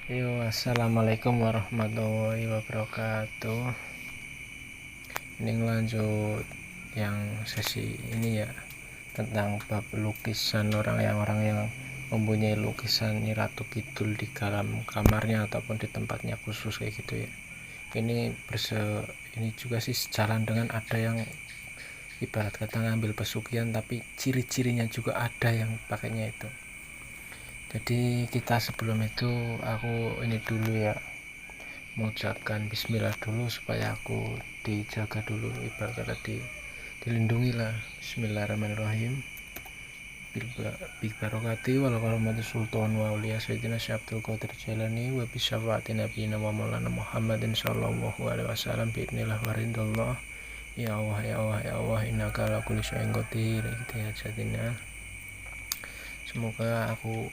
Assalamualaikum warahmatullahi wabarakatuh. Ini lanjut yang sesi ini ya, tentang bab lukisan orang yang mempunyai lukisan Nyi Ratu Kidul di dalam kamarnya ataupun di tempatnya khusus kayak gitu ya. Ini juga sih sejalan dengan ada yang ibarat kata ngambil pesugihan, tapi ciri-cirinya juga ada yang pakainya itu. Jadi kita sebelum itu aku ini dulu ya, mengucapkan bismillah dulu supaya aku dijaga dulu, ibarat kata dilindungi lah. Bismillahirrahmanirrahim. Bibarokati wal karamati sultan wa uliya sayyidina Syabdul Qadir Jailani wa bisyafati nabiyina wa maulana Muhammadin sallallahu alaihi wasallam biidnillah waridullah. Ya Allah ya Allah ya Allah, innaka ala kulli syai'in qadir. Gitu ya jadinya. Semoga aku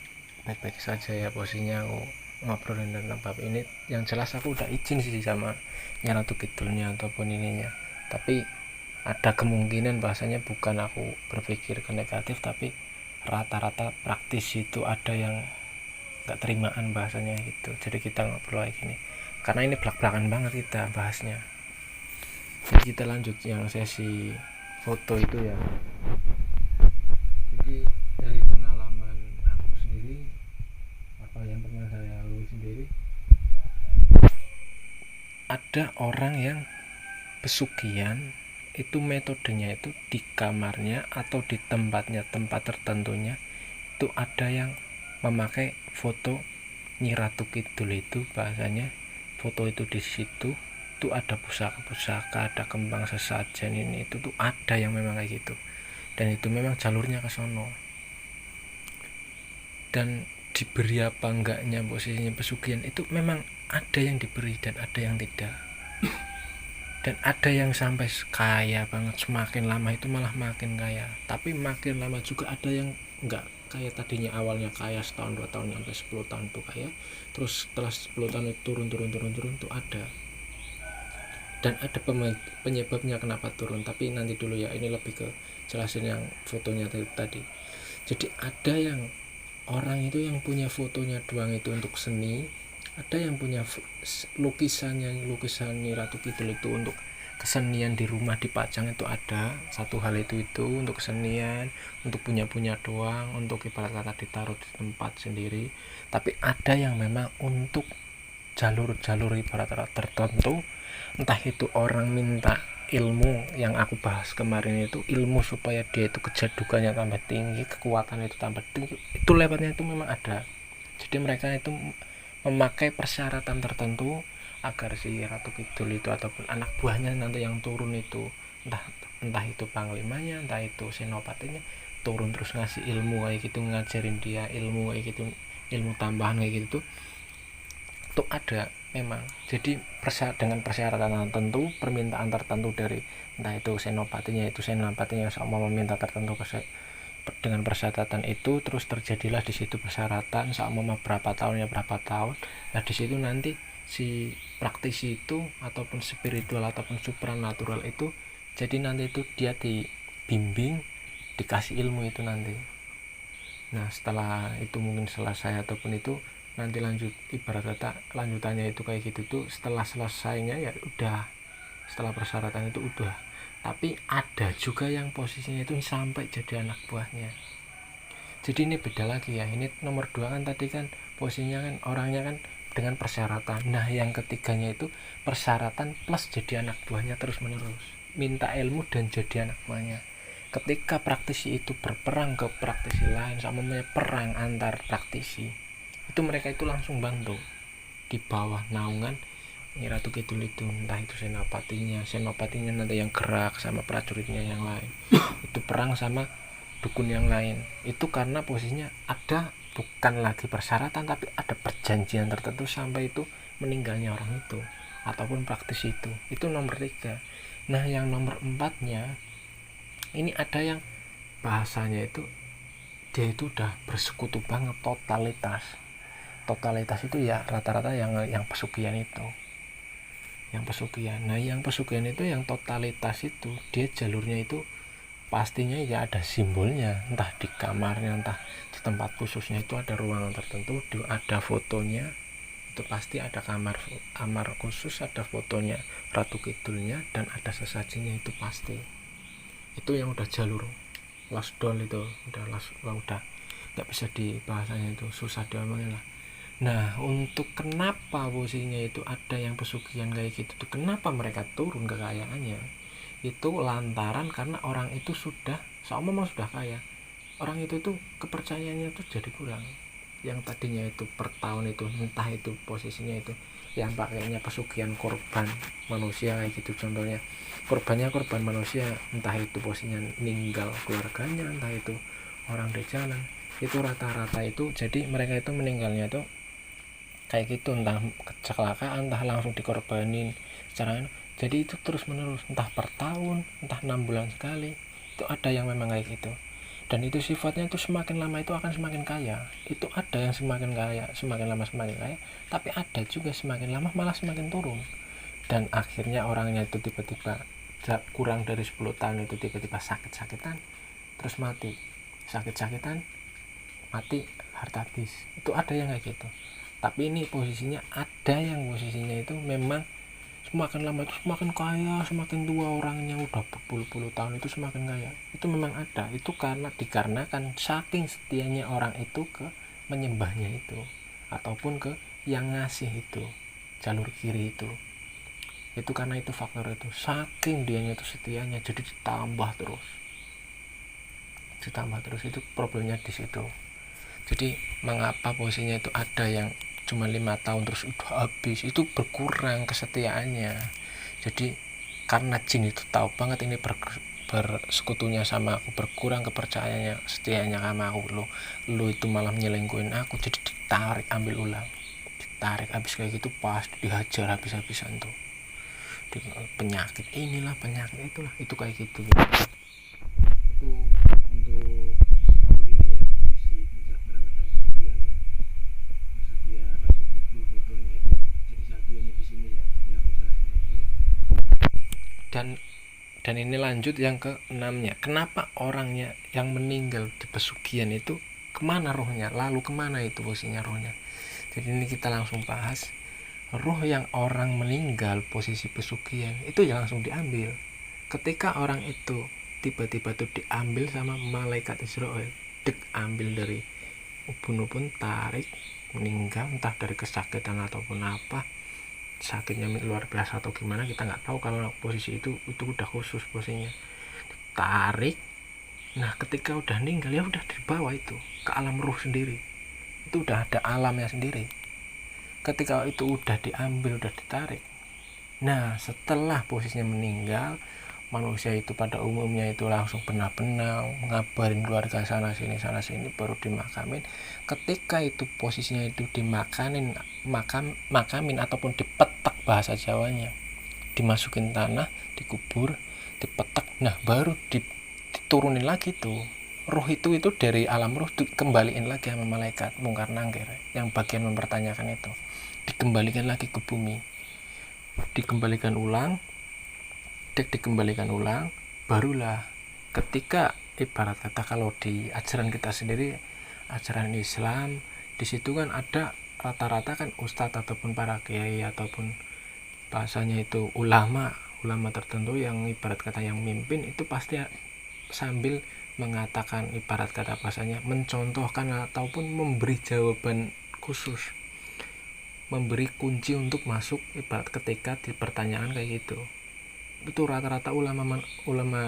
baik-baik saja ya, posisinya aku ngobrolin tentang bab ini. Yang jelas aku udah izin sih sama Nyi Ratu Kidulnya ataupun ininya, tapi ada kemungkinan bahasanya bukan aku berpikir ke negatif, tapi rata-rata praktis itu ada yang gak terimaan bahasanya gitu. Jadi kita ngobrol kayak gini karena ini belak-belakan banget kita bahasnya. Jadi kita lanjut yang sesi foto itu ya. Jadi dari pengalaman aku sendiri, apa yang pernah saya lalui sendiri, ada orang yang pesugihan itu metodenya itu di kamarnya atau di tempat tertentunya itu ada yang memakai foto Nyi Ratu Kidul itu, bahasanya foto itu di situ tuh ada pusaka-pusaka, ada kembang sesajen, ini itu tuh ada yang memang kayak gitu, dan itu memang jalurnya ke sono. Dan diberi apa enggaknya posisinya pesugihan itu memang ada yang diberi dan ada yang tidak. Dan ada yang sampai kaya banget, semakin lama itu malah makin kaya, tapi makin lama juga ada yang enggak kayak tadinya, awalnya kaya setahun 2 tahun sampai 10 tahun tuh kaya, terus setelah 10 tahun itu turun tuh ada. Dan ada penyebabnya kenapa turun, tapi nanti dulu ya, ini lebih ke jelasin yang fotonya tadi. Jadi ada yang orang itu yang punya fotonya doang itu untuk seni, ada yang punya lukisan Nyi Ratu Kidul itu untuk kesenian di rumah dipajang, itu ada satu hal itu untuk kesenian, untuk punya doang, untuk ibarat kata ditaruh di tempat sendiri. Tapi ada yang memang untuk jalur ibarat kata tertentu, entah itu orang minta ilmu yang aku bahas kemarin itu, ilmu supaya dia itu kejadukannya tambah tinggi, kekuatan itu tambah tinggi, itu lewatnya itu memang ada. Jadi mereka itu memakai persyaratan tertentu agar si Ratu Kidul itu ataupun anak buahnya nanti yang turun itu, entah itu panglimanya, entah itu senopatinya, turun terus ngasih ilmu kayak gitu, ngajarin dia ilmu kayak gitu, ilmu tambahan kayak gitu tuh ada memang. Jadi dengan persyaratan tertentu, permintaan tertentu dari entah itu senopatinya sama meminta tertentu dengan persyaratan itu, terus terjadilah di situ persyaratan sama berapa tahun. Nah di situ nanti si praktisi itu ataupun spiritual ataupun supranatural itu, jadi nanti itu dia dibimbing, dikasih ilmu itu nanti. Nah setelah itu mungkin selesai ataupun itu nanti lanjut, ibarat kata lanjutannya itu kayak gitu tuh, setelah selesainya ya udah, setelah persyaratan itu udah. Tapi ada juga yang posisinya itu sampai jadi anak buahnya. Jadi ini beda lagi ya, ini nomor 2 kan tadi kan posisinya kan orangnya kan dengan persyaratan. Nah yang ketiganya itu persyaratan plus jadi anak buahnya terus menerus, minta ilmu dan jadi anak buahnya. Ketika praktisi itu berperang ke praktisi lain, sama perang antar praktisi itu, mereka itu langsung bantu di bawah naungan Nyi Ratu Kidul itu, entah itu senopatinya nanti yang gerak sama prajuritnya yang lain itu perang sama dukun yang lain. Itu karena posisinya ada, bukan lagi persyaratan tapi ada perjanjian tertentu sampai itu meninggalnya orang itu ataupun praktisi itu nomor 3. Nah yang nomor 4-nya ini ada yang bahasanya itu dia itu udah bersekutu banget, totalitas itu ya rata-rata yang pesugihan itu, Nah yang pesugihan itu yang totalitas itu, dia jalurnya itu pastinya ya ada simbolnya, entah di kamarnya, entah di tempat khususnya itu ada ruangan tertentu, ada fotonya, itu pasti ada kamar khusus, ada fotonya Ratu Kidulnya, dan ada sesajinya, itu pasti. Itu yang udah jalur lost doll itu udah nggak bisa dibahasanya, itu susah diomongin lah. Nah, untuk kenapa posisinya itu ada yang pesugihan kayak gitu tuh, kenapa mereka turun kekayaannya, itu lantaran karena orang itu sudah sudah kaya, orang itu tuh kepercayaannya tuh jadi kurang. Yang tadinya itu per tahun itu entah itu posisinya itu yang pakainya pesugihan korban manusia kayak gitu, contohnya korban manusia, entah itu posisinya meninggal keluarganya, entah itu orang di jalan, itu rata-rata itu jadi mereka itu meninggalnya tuh kayak gitu, entah kecelakaan, entah langsung dikorbanin secara, jadi itu terus menerus, entah per tahun, entah 6 bulan sekali, itu ada yang memang kayak gitu. Dan itu sifatnya itu semakin lama itu akan semakin kaya. Itu ada yang semakin kaya, semakin lama semakin kaya, tapi ada juga semakin lama malah semakin turun. Dan akhirnya orangnya itu tiba-tiba kurang dari 10 tahun itu tiba-tiba sakit-sakitan, terus mati. Sakit-sakitan, mati, harta habis. Itu ada yang kayak gitu. Tapi ini posisinya ada yang posisinya itu memang semakin lama itu semakin kaya, semakin tua orangnya, udah berpuluh-puluh tahun itu semakin kaya. Itu memang ada. Itu dikarenakan saking setianya orang itu ke menyembahnya itu, ataupun ke yang ngasih itu, jalur kiri itu. Itu karena itu faktor itu, saking dianya itu setianya, jadi ditambah terus. Itu problemnya di situ. Jadi mengapa posisinya itu ada yang cuma 5 tahun terus udah habis, itu berkurang kesetiaannya. Jadi karena jin itu tahu banget ini bersekutunya sama aku, berkurang kepercayaannya, setianya sama aku, lu itu malah nyelingkuhin aku, jadi ditarik ambil ulang, ditarik habis kayak gitu, pas dihajar habis-habisan tuh. Penyakit inilah, penyakit itulah, itu kayak gitu. Itu untuk ini ya, visi mencapai kesugihan ya, kesugihan atau itu fotonya itu jadi satu ini di sini ya, yang aku jelasin ini. Dan ini lanjut yang ke-6-nya, kenapa orangnya yang meninggal di pesugihan itu kemana rohnya, lalu kemana itu posisinya rohnya. Jadi ini kita langsung bahas roh yang orang meninggal posisi pesugihan itu ya langsung diambil. Ketika orang itu tiba-tiba tuh diambil sama malaikat Israel, ambil dari ubun-ubun, tarik, meninggal entah dari kesakitan ataupun apa, sakitnya luar biasa atau gimana kita nggak tahu. Kalau posisi itu udah khusus posisinya, tarik. Nah ketika udah meninggal ya udah dibawa itu ke alam ruh sendiri, itu udah ada alamnya sendiri. Ketika itu udah diambil, udah ditarik, nah setelah posisinya meninggal, manusia itu pada umumnya itu langsung benar-benar ngabarin keluarga sana sini baru dimakamin. Ketika itu posisinya itu makamin ataupun dipetak bahasa Jawanya, dimasukin tanah, dikubur, dipetak, nah baru diturunin lagi tuh roh itu dari alam roh dikembaliin lagi sama malaikat Mungkar Nangkir yang bagian mempertanyakan itu, dikembalikan lagi ke bumi, dikembalikan ulang, barulah ketika ibarat kata kalau di ajaran kita sendiri, ajaran Islam, di situ kan ada rata-rata kan ustadz ataupun para kiai ataupun bahasanya itu ulama tertentu yang ibarat kata yang mimpin itu pasti sambil mengatakan, ibarat kata bahasanya mencontohkan ataupun memberi jawaban khusus, memberi kunci untuk masuk ibarat ketika di pertanyaan kayak gitu. Itu rata-rata ulama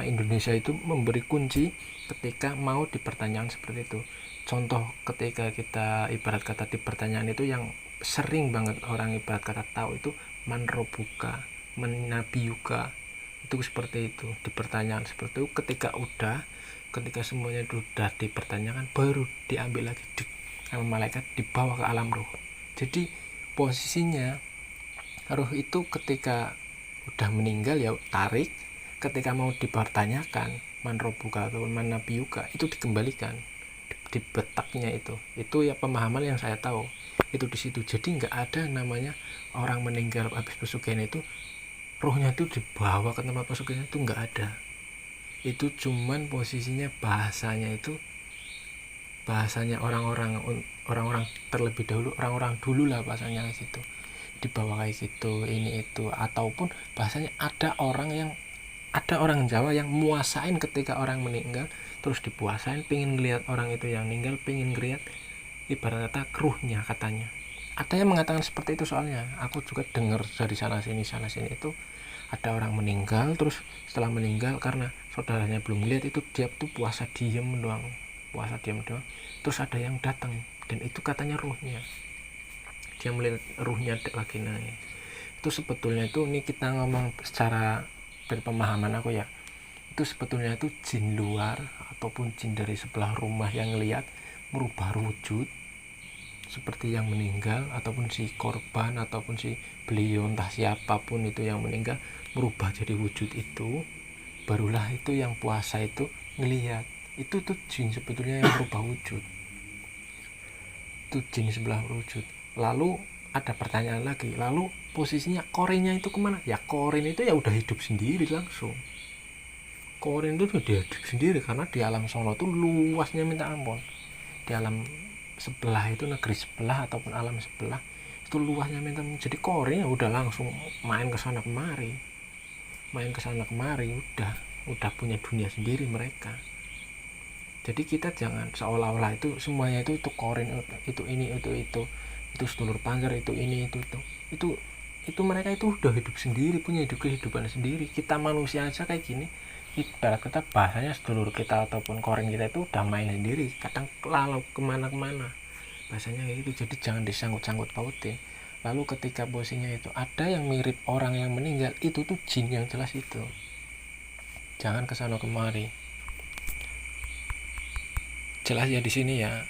Indonesia itu memberi kunci ketika mau di pertanyaan seperti itu. Contoh ketika kita ibarat kata di pertanyaan itu yang sering banget orang ibarat kata tahu itu man robuka, man nabiyuka, itu seperti itu. Di pertanyaan seperti itu ketika semuanya sudah dipertanyakan baru diambil lagi sama malaikat, dibawa ke alam roh. Jadi posisinya roh itu ketika udah meninggal ya tarik, ketika mau dipertanyakan man robuka atau man nabiyuka itu dikembalikan, dibetaknya itu ya pemahaman yang saya tahu itu di situ. Jadi nggak ada namanya orang meninggal habis pesugihan itu rohnya itu dibawa ke tempat pesugihan, itu nggak ada. Itu cuman posisinya bahasanya orang-orang orang-orang terlebih dahulu, orang-orang dulu lah bahasanya kayak gitu, dibawa kayak gitu ini itu. Ataupun bahasanya ada orang Jawa yang muasain ketika orang meninggal terus dipuasain, pengen ngeliat orang itu yang meninggal, pengen ngeliat ibarat kata kruhnya katanya. Ada yang mengatakan seperti itu, soalnya aku juga dengar dari sana sini itu ada orang meninggal, terus setelah meninggal karena saudaranya belum lihat itu, dia tuh puasa diem doang, terus ada yang datang dan itu katanya ruhnya, dia melihat ruhnya lagi naik. Itu sebetulnya itu, ini kita ngomong secara berpemahaman aku ya, itu sebetulnya itu jin luar ataupun jin dari sebelah rumah yang lihat merubah wujud seperti yang meninggal, ataupun si korban ataupun si beliau entah siapapun itu yang meninggal merubah jadi wujud itu, barulah itu yang puasa itu ngelihat. Itu tuh jin sebetulnya yang berubah wujud, itu jin sebelah wujud. Lalu ada pertanyaan lagi, lalu posisinya korinnya itu kemana? Ya korin itu ya udah hidup sendiri langsung, korin itu udah hidup sendiri karena di alam sono tuh luasnya minta ampun. Di alam sebelah itu, negeri sebelah ataupun alam sebelah itu luasnya minta ampun. Jadi korin udah langsung main ke sana kemari, udah punya dunia sendiri mereka. Jadi kita jangan seolah-olah itu semuanya itu korin, itu ini itu sedulur panjar, itu ini itu mereka itu udah hidup sendiri, punya kehidupan sendiri. Kita manusia aja kayak gini, ibarat kata bahasanya sedulur kita ataupun korin kita itu udah main sendiri, kadang lalu kemana-kemana bahasanya kayak gitu. Jadi jangan disangkut-sangkut pautin. Lalu ketika posisinya itu ada yang mirip orang yang meninggal, itu tuh jin yang jelas itu, jangan kesana kemari. Jelas ya di sini ya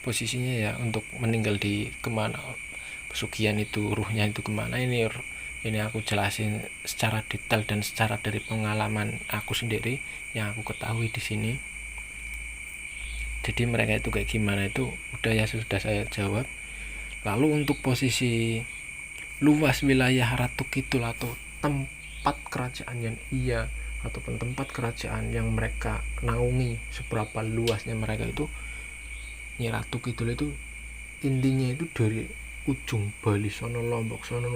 posisinya ya, untuk meninggal di kemana, pesugihan itu ruhnya itu kemana, ini aku jelasin secara detail dan secara dari pengalaman aku sendiri yang aku ketahui di sini. Jadi mereka itu kayak gimana itu udah ya, sudah saya jawab. Lalu untuk posisi luas wilayah Ratu Kidul atau tempat kerajaan yang ataupun tempat kerajaan yang mereka naungi, seberapa luasnya mereka itu, Nyi Ratu Kidul itu intinya itu dari ujung Bali sono, Lombok sono,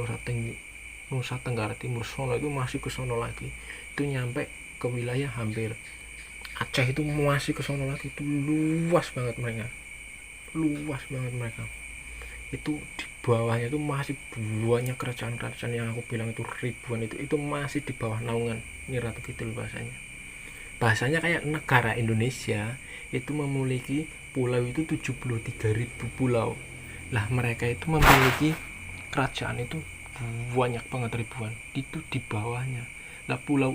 Nusa Tenggara Timur sono itu masih ke sono lagi, itu nyampe ke wilayah hampir Aceh itu masih ke sono lagi. Itu luas banget mereka, itu di bawahnya itu masih banyak kerajaan-kerajaan yang aku bilang itu ribuan, itu masih di bawah naungan Nyi Ratu Kidul. Bahasanya kayak negara Indonesia itu memiliki pulau itu 73.000 pulau. Lah mereka itu memiliki kerajaan itu banyak banget, ribuan, itu di bawahnya. Lah pulau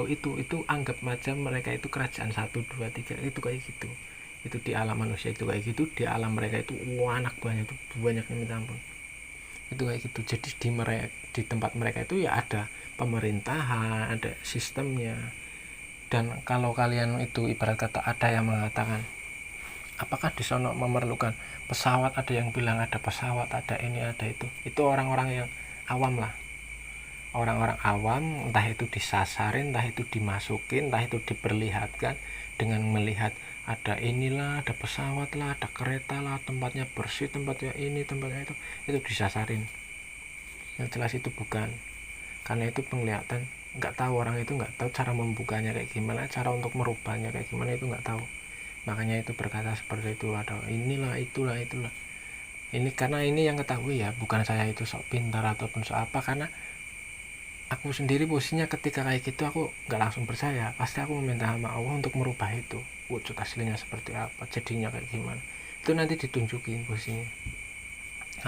itu anggap macam mereka itu kerajaan 1, 2, 3 itu kayak gitu. Itu di alam manusia itu kayak gitu, di alam mereka itu anak banyak, itu banyaknya minta ampun, itu kayak gitu. Jadi di tempat mereka itu ya ada pemerintahan, ada sistemnya. Dan kalau kalian itu ibarat kata ada yang mengatakan apakah di sana memerlukan pesawat, ada yang bilang ada pesawat, ada ini ada itu orang-orang yang awam lah, orang-orang awam, entah itu disasarin, entah itu dimasukin, entah itu diperlihatkan dengan melihat ada inilah, ada pesawat lah, ada kereta lah, tempatnya bersih, tempatnya ini, tempatnya itu disasarin. Yang jelas itu bukan, karena itu penglihatan, nggak tahu, orang itu nggak tahu cara membukanya kayak gimana, cara untuk merubahnya kayak gimana itu nggak tahu. Makanya itu berkata seperti itu, ada inilah, itulah. Ini karena ini yang ketahui ya, bukan saya itu sok pintar ataupun sok apa, karena aku sendiri posisinya ketika kayak gitu aku nggak langsung percaya, pasti aku meminta sama Allah untuk merubah itu wujud aslinya seperti apa, jadinya kayak gimana, itu nanti ditunjukin posisinya.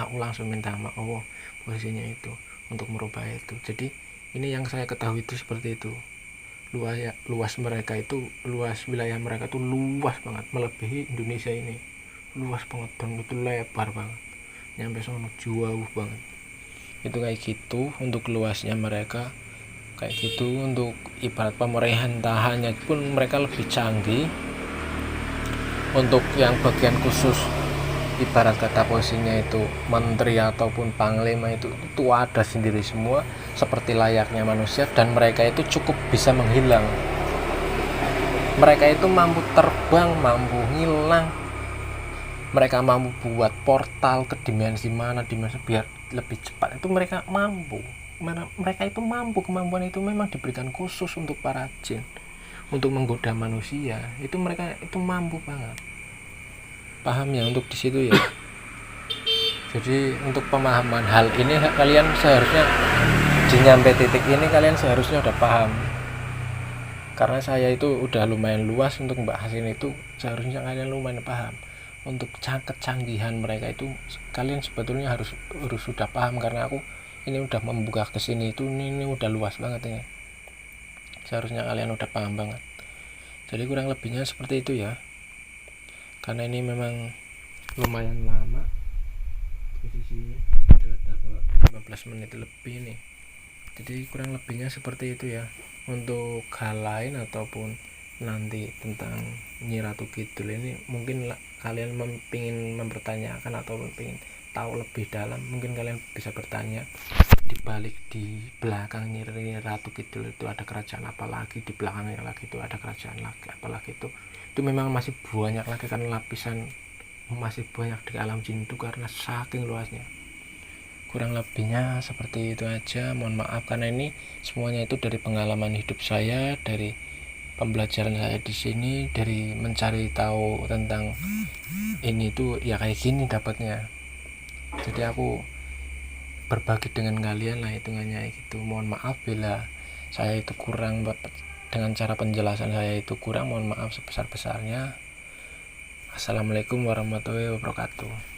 Aku langsung minta sama Allah posisinya itu untuk merubah itu. Jadi ini yang saya ketahui itu seperti itu. Luas mereka itu, luas wilayah mereka itu luas banget, melebihi Indonesia ini, luas banget, dan itu lebar banget, nyampe sono jauh banget. Itu kayak gitu untuk luasnya mereka kayak gitu. Untuk ibarat pemerintahannya pun mereka lebih canggih. Untuk yang bagian khusus ibarat kata posisinya itu menteri ataupun panglima itu ada sendiri semua seperti layaknya manusia, dan mereka itu cukup bisa menghilang. Mereka itu mampu terbang, mampu hilang, mereka mampu buat portal ke dimensi biar lebih cepat, itu mereka mampu. Mereka itu mampu, kemampuan itu memang diberikan khusus untuk para jin untuk menggoda manusia. Itu mereka itu mampu banget, paham ya untuk di situ ya. Jadi untuk pemahaman hal ini kalian seharusnya di nyampe titik ini kalian seharusnya udah paham. Karena saya itu udah lumayan luas untuk membahas ini, itu seharusnya kalian lumayan paham. Untuk kecanggihan mereka itu kalian sebetulnya harus sudah paham, karena aku ini udah membuka ke sini itu ini udah luas banget ini. Seharusnya kalian udah paham banget. Jadi kurang lebihnya seperti itu ya. Karena ini memang lumayan lama posisinya, udah 15 menit lebih nih. Jadi kurang lebihnya seperti itu ya. Untuk hal lain ataupun nanti tentang Nyi Ratu Kidul ini mungkin kalian ingin mempertanyakan atau ingin tahu lebih dalam, mungkin kalian bisa bertanya di belakang Nyi Ratu Kidul itu ada kerajaan apa lagi, di belakangnya lagi itu ada kerajaan lagi apalagi itu memang masih banyak lagi, kan lapisan masih banyak di alam jin itu karena saking luasnya. Kurang lebihnya seperti itu aja, mohon maaf karena ini semuanya itu dari pengalaman hidup saya, dari pembelajaran saya di sini, dari mencari tahu tentang ini tuh ya kayak gini dapatnya. Jadi aku berbagi dengan kalian lah hitungannya gitu. Mohon maaf bila saya itu kurang, dengan cara penjelasan saya itu kurang, mohon maaf sebesar-besarnya. Assalamualaikum warahmatullahi wabarakatuh.